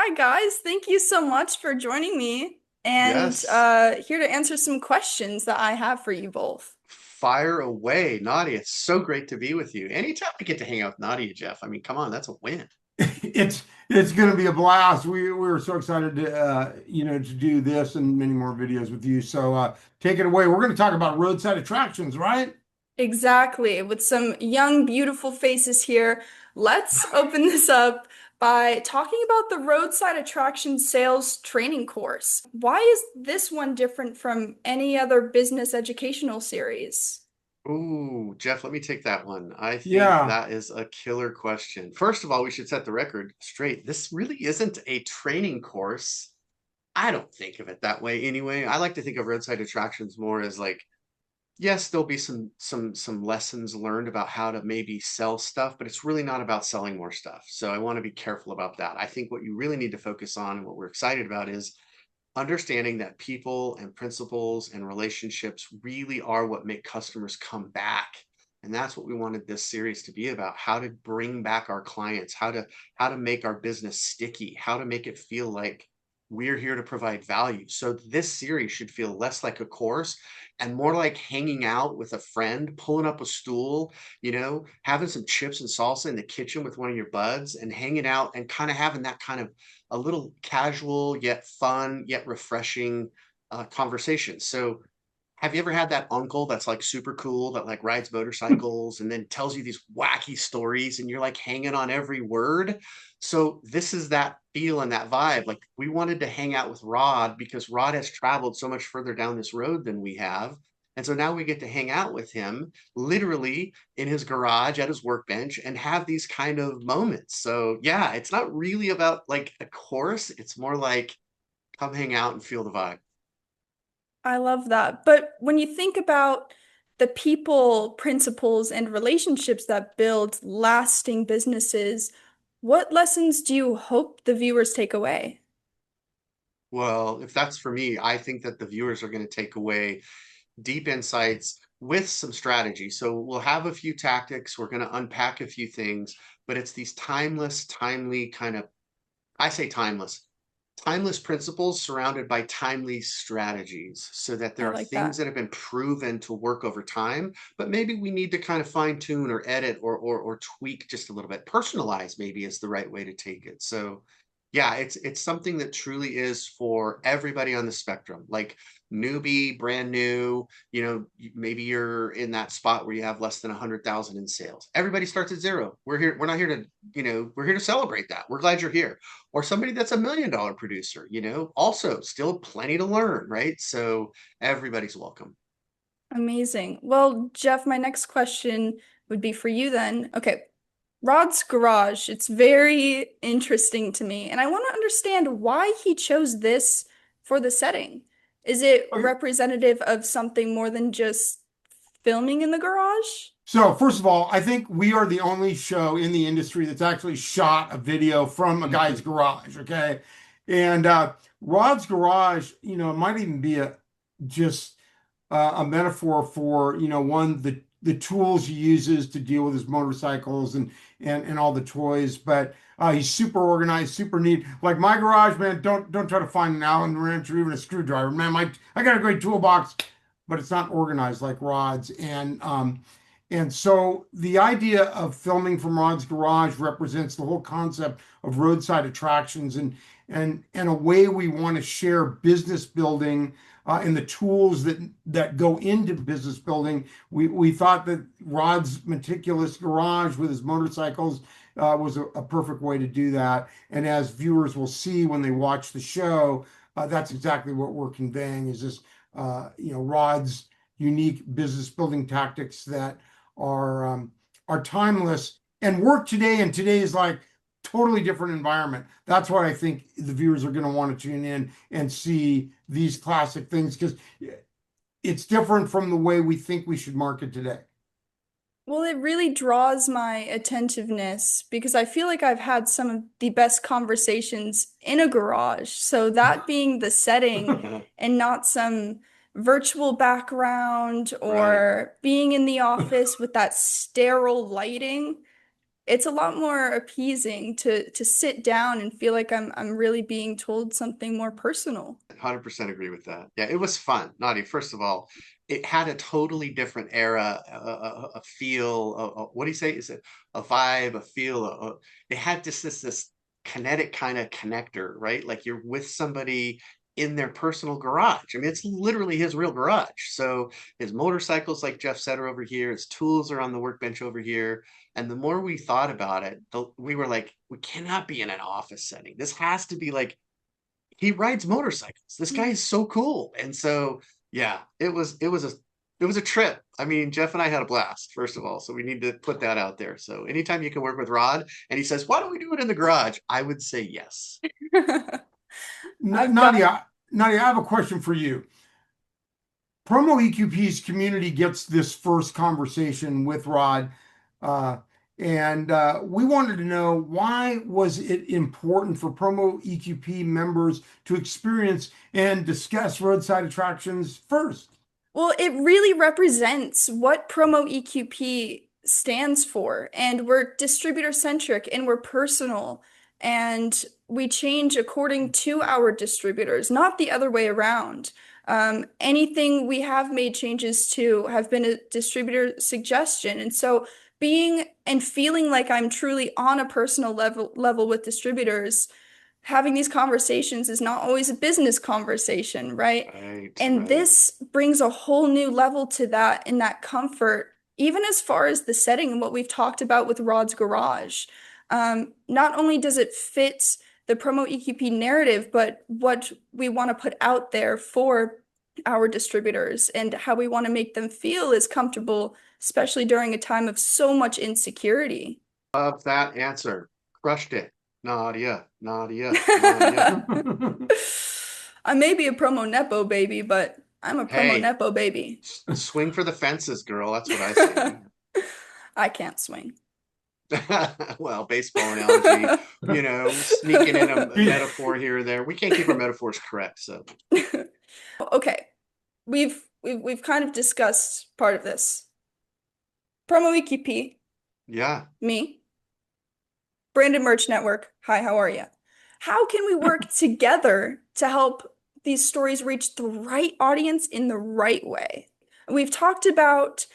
Hi, guys. Thank you so much for joining me and Yes, here to answer some questions that I have for you both. fire away, Nadia. It's so great to be with you. Anytime I get to hang out with Nadia, Jeff, I mean, come on, that's a win. It's going to be a blast. We were so excited to to do this and many more videos with you. So take it away. We're going to talk about roadside attractions, right? Exactly. With some young, beautiful faces here, let's open this up by talking about the Roadside Attractions Sales Training Course. Why is this one different from any other business educational series? Ooh, Jeff, let me take that one. I think Yeah. that is a killer question. First of all, we should set the record straight. This really isn't a training course. I don't think of it that way anyway. I like to think of roadside attractions more as like, yes, there'll be some lessons learned about how to maybe sell stuff, but it's really not about selling more stuff. So I want to be careful about that. I think what you really need to focus on and what we're excited about is understanding that people and principles and relationships really are what make customers come back. And that's what we wanted this series to be about: how to bring back our clients, how to make our business sticky, how to make it feel like we're here to provide value. So this series should feel less like a course and more like hanging out with a friend, pulling up a stool, having some chips and salsa in the kitchen with one of your buds and hanging out and kind of having that kind of a little casual yet fun yet refreshing conversation. So have you ever had that uncle that's like super cool that like rides motorcycles and then tells you these wacky stories and you're like hanging on every word? So this is that feel and that vibe. Like we wanted to hang out with Rod because Rod has traveled so much further down this road than we have. And so now we get to hang out with him literally in his garage at his workbench and have these kind of moments. So yeah, it's not really about like a course. It's more like come hang out and feel the vibe. I love that. But when you think about the people, principles, and relationships that build lasting businesses, what lessons do you hope the viewers take away? Well, if that's for me, I think that the viewers are going to take away deep insights with some strategy. So we'll have a few tactics, we're going to unpack a few things, but it's these timeless, timely kind of, I say timeless principles surrounded by timely strategies so that I there are like things that. that have been proven to work over time, but maybe we need to kind of fine tune or edit or tweak just a little bit. Personalize maybe is the right way to take it. So yeah, it's something that truly is for everybody on the spectrum, like newbie, brand new, maybe you're in that spot where you have less than 100,000 in sales. Everybody starts at zero. We're here. We're not here to, we're here to celebrate that. We're glad you're here. Or somebody that's $1 million producer, also still plenty to learn, right? So everybody's welcome. Amazing. Well, Jeff, my next question would be for you then. Okay, Rod's Garage, it's very interesting to me, and I want to understand why he chose this for the setting. Is it Okay. representative of something more than just filming in the garage? So first of all, I think we are the only show in the industry that's actually shot a video from a guy's garage. Okay. And Rod's garage, might even be just a metaphor for, one, the tools he uses to deal with his motorcycles and all the toys. But he's super organized, super neat. Like my garage, man, don't try to find an Allen wrench or even a screwdriver. Man, I got a great toolbox, but it's not organized like Rod's. And so the idea of filming from Rod's garage represents the whole concept of roadside attractions and a way we want to share business building and the tools that go into business building. We thought that Rod's meticulous garage with his motorcycles was a perfect way to do that. And as viewers will see when they watch the show, that's exactly what we're conveying is this, Rod's unique business building tactics that are timeless and work today. And today is like totally different environment. That's why I think the viewers are going to want to tune in and see these classic things because it's different from the way we think we should market today. Well, it really draws my attentiveness because I feel like I've had some of the best conversations in a garage. So that being the setting and not some virtual background Right. or being in the office with that sterile lighting, It's a lot more appeasing to sit down and feel like I'm really being told something more personal. 100% agree with that. Yeah, it was fun. Nadia, first of all, it had a totally different era, a feel, what do you say? Is it a vibe, a feel? It had just this kinetic kind of connector, right? Like you're with somebody in their personal garage. I mean, it's literally his real garage. So his motorcycles, like Jeff said, are over here. His tools are on the workbench over here. And the more we thought about it, we were like, we cannot be in an office setting. This has to be like he rides motorcycles. This guy is so cool. And so yeah, it was a trip. I mean, Jeff and I had a blast, first of all. So we need to put that out there. So anytime you can work with Rod and he says, why don't we do it in the garage? I would say yes. I've got Nadia, I have a question for you. Promo EQP's community gets this first conversation with Rod, uh, and we wanted to know, why was it important for Promo EQP members to experience and discuss roadside attractions first? Well, it really represents what Promo EQP stands for. And we're distributor centric and we're personal. And we change according to our distributors, not the other way around. Anything we have made changes to have been a distributor suggestion. And so being and feeling like I'm truly on a personal level with distributors, having these conversations is not always a business conversation, right? Right, And right. this brings a whole new level to that and that comfort, even as far as the setting and what we've talked about with Rod's Garage. Not only does it fit the Promo EQP narrative, but what we want to put out there for our distributors and how we want to make them feel is comfortable, especially during a time of so much insecurity. Love that answer. Crushed it. Nadia, Nadia, Nadia. I may be a promo nepo baby, but I'm a promo Hey, nepo baby. swing for the fences, girl. That's what I say. I can't swing. Well, baseball analogy, sneaking in a metaphor here or there. We can't keep our metaphors correct, so Okay, we've kind of discussed part of this. Promo EQP, yeah. me, Branded Merch Network. Hi, how are you? How can we work together to help these stories reach the right audience in the right way? We've talked about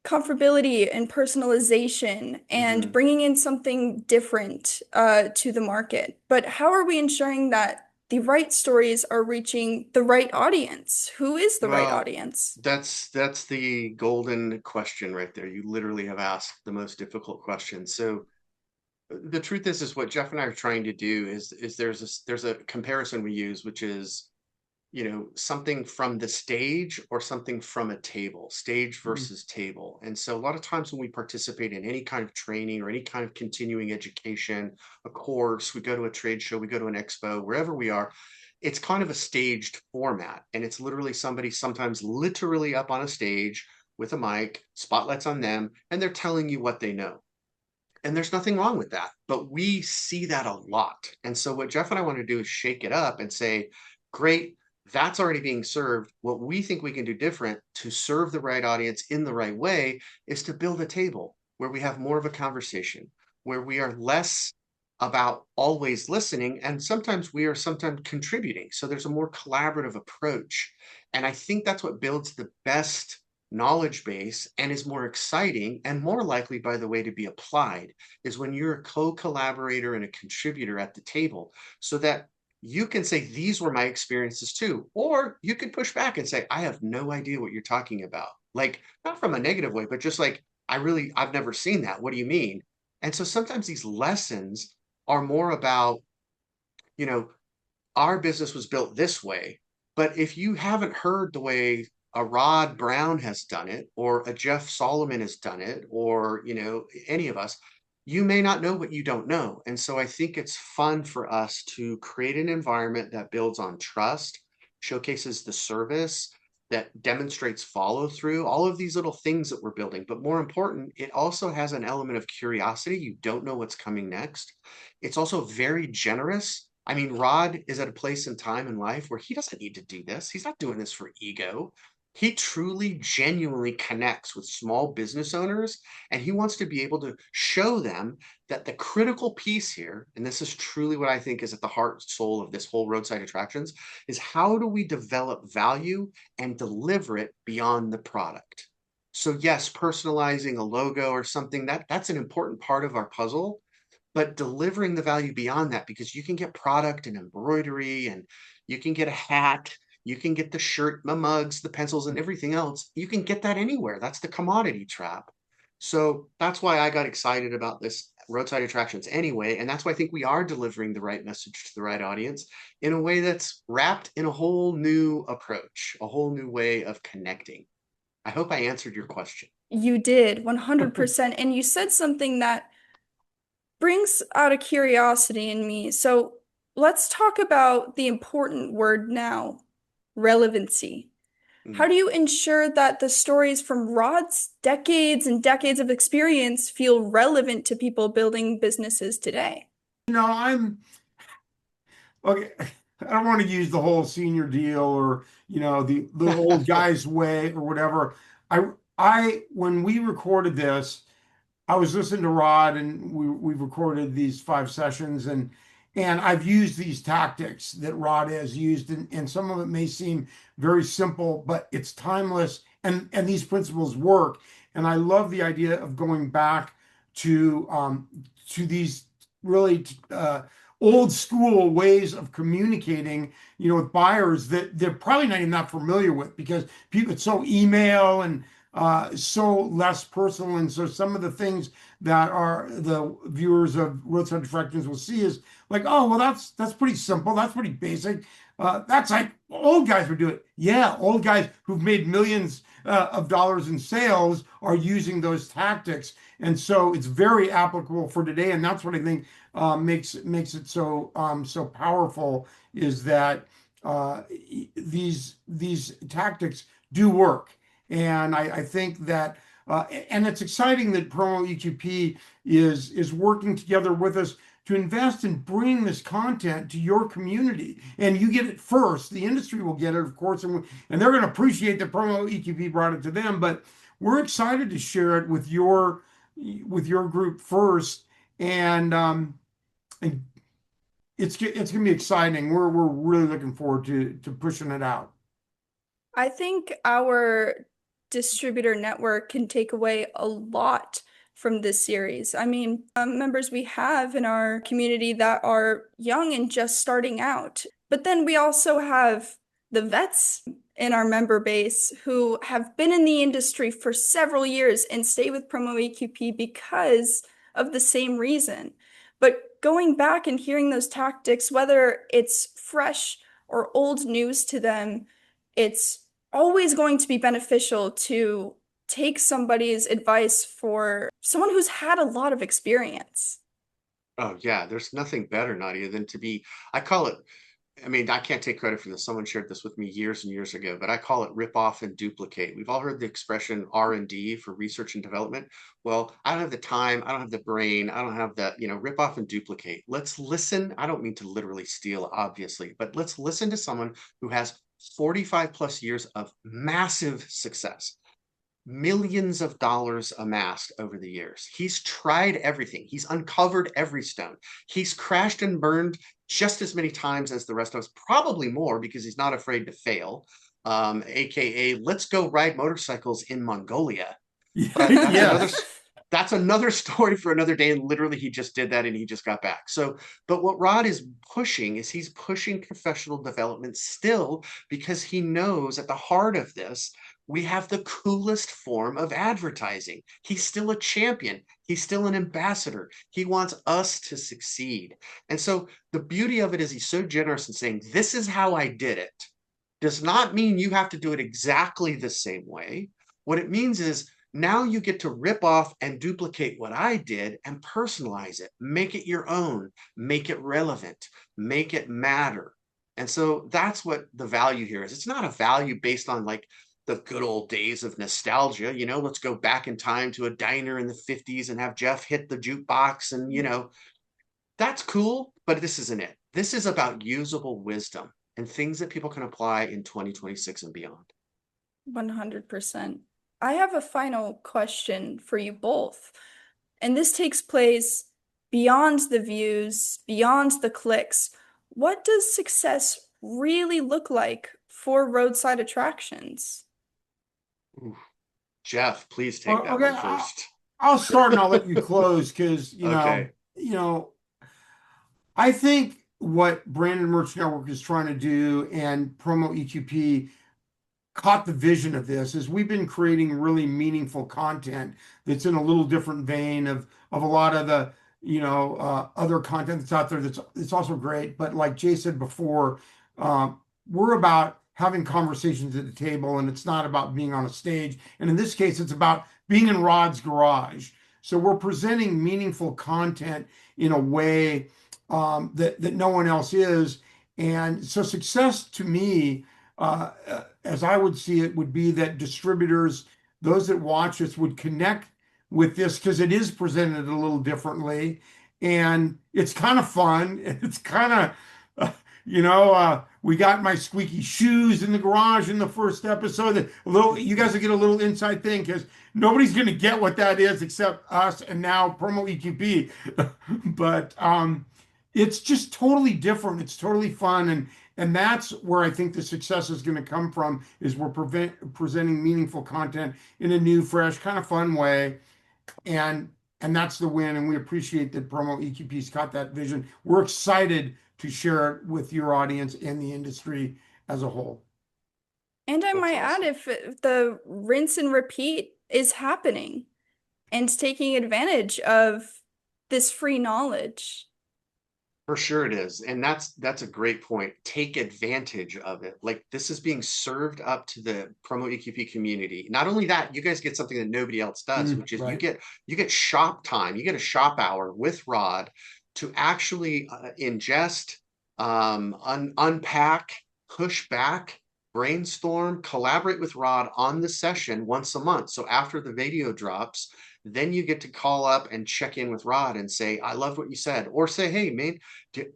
comfortability and personalization and Hmm. bringing in something different to the market. But how are we ensuring that the right stories are reaching the right audience? Who is the right Well, audience? that's the golden question right there. You literally have asked the most difficult question. So the truth is what Jeff and I are trying to do is there's a comparison we use, which is something from the stage or something from a table, stage versus table. And so a lot of times when we participate in any kind of training or any kind of continuing education, a course, we go to a trade show, we go to an expo, wherever we are, it's kind of a staged format. And it's literally somebody sometimes literally up on a stage with a mic, spotlights on them, and they're telling you what they know. And there's nothing wrong with that, but we see that a lot. And so what Jeff and I want to do is shake it up and say, great, that's already being served. What we think we can do different to serve the right audience in the right way is to build a table where we have more of a conversation, where we are less about always listening, and sometimes we are sometimes contributing. So there's a more collaborative approach. And I think that's what builds the best knowledge base and is more exciting and more likely, by the way, to be applied is when you're a co-collaborator and a contributor at the table, so that you can say, these were my experiences too. Or you could push back and say, I have no idea what you're talking about. Like, not from a negative way, but just like, I've never seen that. What do you mean? And so sometimes these lessons are more about, you know, our business was built this way. But if you haven't heard the way a Rod Brown has done it, or a Jeff Solomon has done it, or any of us, you may not know what you don't know. And so I think it's fun for us to create an environment that builds on trust, showcases the service, that demonstrates follow through, all of these little things that we're building. But more important, it also has an element of curiosity. You don't know what's coming next. It's also very generous. I mean, Rod is at a place in time in life where he doesn't need to do this. He's not doing this for ego. He truly, genuinely connects with small business owners, and he wants to be able to show them that the critical piece here, and this is truly what I think is at the heart and soul of this whole roadside attractions, is how do we develop value and deliver it beyond the product? So yes, personalizing a logo or something, that's an important part of our puzzle, but delivering the value beyond that, because you can get product and embroidery, and you can get a hat, you can get the shirt, the mugs, the pencils, and everything else. You can get that anywhere. That's the commodity trap. So that's why I got excited about this roadside attractions anyway. And that's why I think we are delivering the right message to the right audience in a way that's wrapped in a whole new approach, a whole new way of connecting. I hope I answered your question. You did 100%. And you said something that brings out a curiosity in me. So let's talk about the important word now, relevancy. How Mm. do you ensure that the stories from Rod's decades and decades of experience feel relevant to people building businesses today? I'm okay. I don't want to use the whole senior deal or, the old guy's way or whatever. When we recorded this, I was listening to Rod, and we've recorded these 5 sessions, and I've used these tactics that Rod has used, and some of it may seem very simple, but it's timeless, and these principles work. And I love the idea of going back to these really old school ways of communicating, with buyers that they're probably not even that familiar with, because people, it's so email and so less personal. And so some of the things that are the viewers of Roadside Attractions will see is like, oh, well, that's pretty simple. That's pretty basic. That's like old guys would do it. Yeah, old guys who've made millions of dollars in sales are using those tactics, and so it's very applicable for today. And that's what I think makes it so powerful, is that these tactics do work. And I think that, and it's exciting that Promo EQP is working together with us to invest in bringing this content to your community. And you get it first. The industry will get it, of course, and they're going to appreciate that Promo EQP brought it to them. But we're excited to share it with your group first, and it's going to be exciting. We're really looking forward to pushing it out. I think our distributor network can take away a lot from this series. I mean, members we have in our community that are young and just starting out. But then we also have the vets in our member base who have been in the industry for several years and stay with Promo EQP because of the same reason. But going back and hearing those tactics, whether it's fresh or old news to them, it's always going to be beneficial to take somebody's advice for someone who's had a lot of experience. Oh yeah, there's nothing better, Nadia, than to be, I call it, I mean, I can't take credit for this. Someone shared this with me years and years ago, but I call it rip off and duplicate. We've all heard the expression R&D, for research and development. Well, I don't have the time, I don't have the brain, I don't have the, rip off and duplicate. Let's listen. I don't mean to literally steal, obviously, but let's listen to someone who has 45 plus years of massive success, millions of dollars amassed over the years. He's tried everything. He's uncovered every stone. He's crashed and burned just as many times as the rest of us, probably more, because he's not afraid to fail. AKA, let's go ride motorcycles in Mongolia. But Yes. that's another story for another day. And literally, he just did that and he just got back. So, but what Rod is pushing is he's pushing professional development still, because he knows at the heart of this, we have the coolest form of advertising. He's still a champion. He's still an ambassador. He wants us to succeed. And so the beauty of it is he's so generous in saying, this is how I did it. Does not mean you have to do it exactly the same way. What it means is, now you get to rip off and duplicate what I did and personalize it, make it your own, make it relevant, make it matter. And so that's what the value here is. It's not a value based on like the good old days of nostalgia. Let's go back in time to a diner in the 50s and have Jeff hit the jukebox, and that's cool, but this isn't it. This is about usable wisdom and things that people can apply in 2026 and beyond. 100%. I have a final question for you both. And this takes place beyond the views, beyond the clicks. What does success really look like for roadside attractions? Ooh, Jeff, please take Well, that okay, one first. I'll start and I'll let you close because Okay. I think what Brandon Merch Network is trying to do and Promo EQP caught the vision of this is we've been creating really meaningful content that's in a little different vein of a lot of the other content that's out there that's it's also great. But like Jay said before, we're about having conversations at the table, and it's not about being on a stage. And in this case, it's about being in Rod's garage. So we're presenting meaningful content in a way that no one else is. And so success to me, as I would see it, would be that distributors, those that watch us, would connect with this because it is presented a little differently, and it's kind of fun. It's kind of, we got my squeaky shoes in the garage in the first episode. A little, you guys will get a little inside thing because nobody's going to get what that is except us and now Promo EQP. But it's just totally different. It's totally fun, and that's where I think the success is going to come from. Is we're presenting meaningful content in a new, fresh, kind of fun way, and and that's the win. And we appreciate that Promo EQP's got that vision. We're excited to share it with your audience and the industry as a whole. And I That's might add, awesome. if the rinse and repeat is happening and taking advantage of this free knowledge. For sure it is. And that's a great point. Take advantage of it. Like this is being served up to the Promo EQP community. Not only that, you guys get something that nobody else does, which is Right. you get shop time. You get a shop hour with Rod to actually ingest, unpack, push back, brainstorm, collaborate with Rod on the session once a month. So after the video drops, then you get to call up and check in with Rod and say, I loved what you said, or say, hey, man,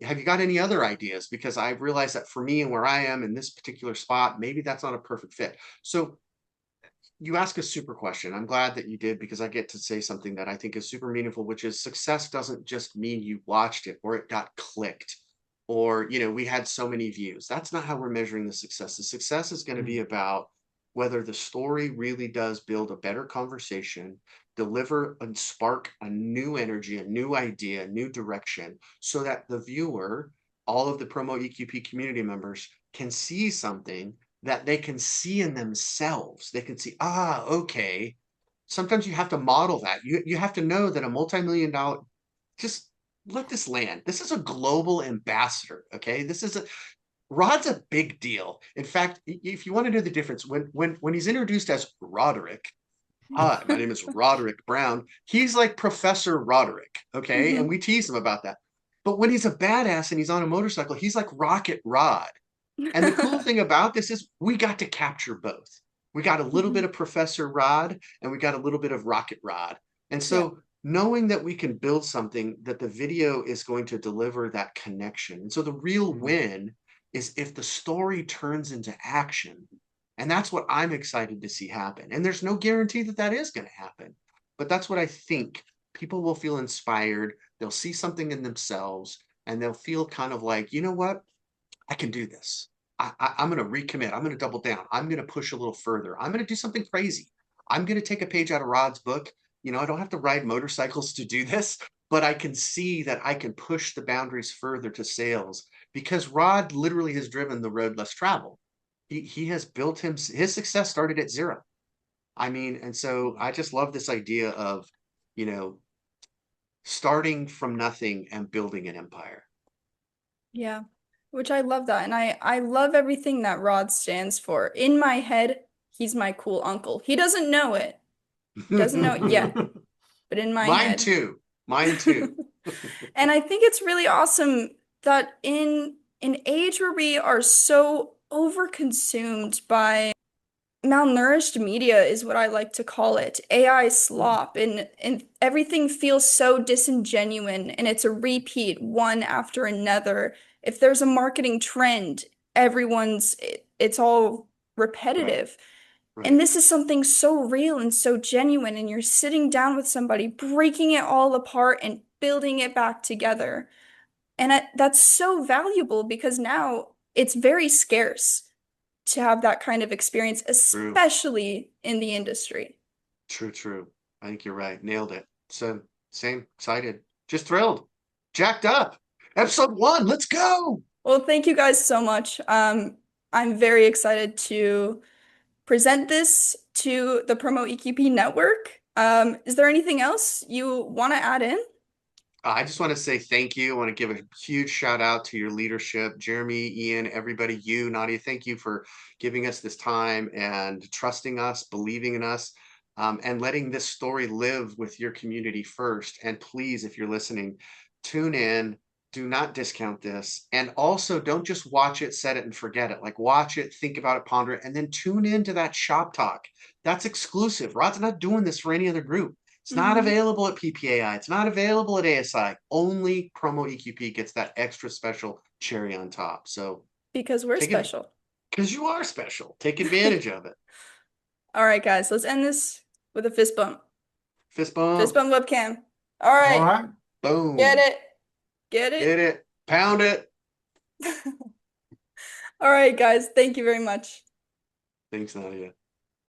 have you got any other ideas? Because I've realized that for me and where I am in this particular spot, maybe that's not a perfect fit. So you ask a super question. I'm glad that you did because I get to say something that I think is super meaningful, which is success doesn't just mean you watched it or it got clicked or, we had so many views. That's not how we're measuring the success. The success is going to be about whether the story really does build a better conversation, deliver and spark a new energy, a new idea, a new direction, so that the viewer, all of the Promo EQP community members can see something that they can see in themselves. They can see, okay. Sometimes you have to model that. You have to know that a multi-million dollar, just let this land. This is a global ambassador. Okay. Rod's a big deal. In fact, if you want to know the difference, when he's introduced as Roderick, hi, my name is Roderick Brown. He's like Professor Roderick, okay? And Mhm. we tease him about that. But when he's a badass and he's on a motorcycle, he's like Rocket Rod. And the cool thing about this is we got to capture both. We got a little bit Mhm. of Professor Rod and we got a little bit of Rocket Rod. And Yeah. so knowing that we can build something that the video is going to deliver that connection. And so the real Mhm. win is if the story turns into action. And that's what I'm excited to see happen. And there's no guarantee that that is going to happen. But that's what I think. People will feel inspired. They'll see something in themselves and they'll feel kind of like, you know what? I can do this. I'm going to recommit. I'm going to double down. I'm going to push a little further. I'm going to do something crazy. I'm going to take a page out of Rod's book. I don't have to ride motorcycles to do this, but I can see that I can push the boundaries further to sales because Rod literally has driven the road less traveled. He has built his success started at zero. I mean, and so I just love this idea of, you know, starting from nothing and building an empire. Yeah. Which I love that. And I love everything that Rod stands for. In my head, he's my cool uncle. He doesn't know it. Doesn't know it yet, but in my Mine head. too. Mine too. And I think it's really awesome that in an age where we are so overconsumed by malnourished media is what I like to call it, AI slop, and everything feels so disingenuine and it's a repeat one after another. If there's a marketing trend, it's all Right. repetitive. And Right. this is something so real and so genuine, and you're sitting down with somebody, breaking it all apart and building it back together. And that's so valuable because now it's very scarce to have that kind of experience, True. especially in the industry. True, true. I think you're right. Nailed it. So same, excited, just thrilled, jacked up. Episode 1, let's go. Well, thank you guys so much. I'm very excited to present this to the Promo EQP network. Is there anything else you want to add in? I just want to say thank you. I want to give a huge shout out to your leadership, Jeremy, Ian, everybody, you, Nadia. Thank you for giving us this time and trusting us, believing in us, and letting this story live with your community first. And please, if you're listening, tune in. Do not discount this. And also, don't just watch it, set it, and forget it. Like, watch it, think about it, ponder it, and then tune into that shop talk. That's exclusive. Rod's not doing this for any other group. It's not Hmm. available at PPAI. It's not available at ASI. Only Promo EQP gets that extra special cherry on top. So Because we're take it special. because you are special. Take advantage of it. All right, guys, let's end this with a fist bump. Fist Fist bump. bump webcam. All All right, right. get Boom. it. Get Hit it? it. Pound it. All right, guys, thank you very much. Thanks, Nadia.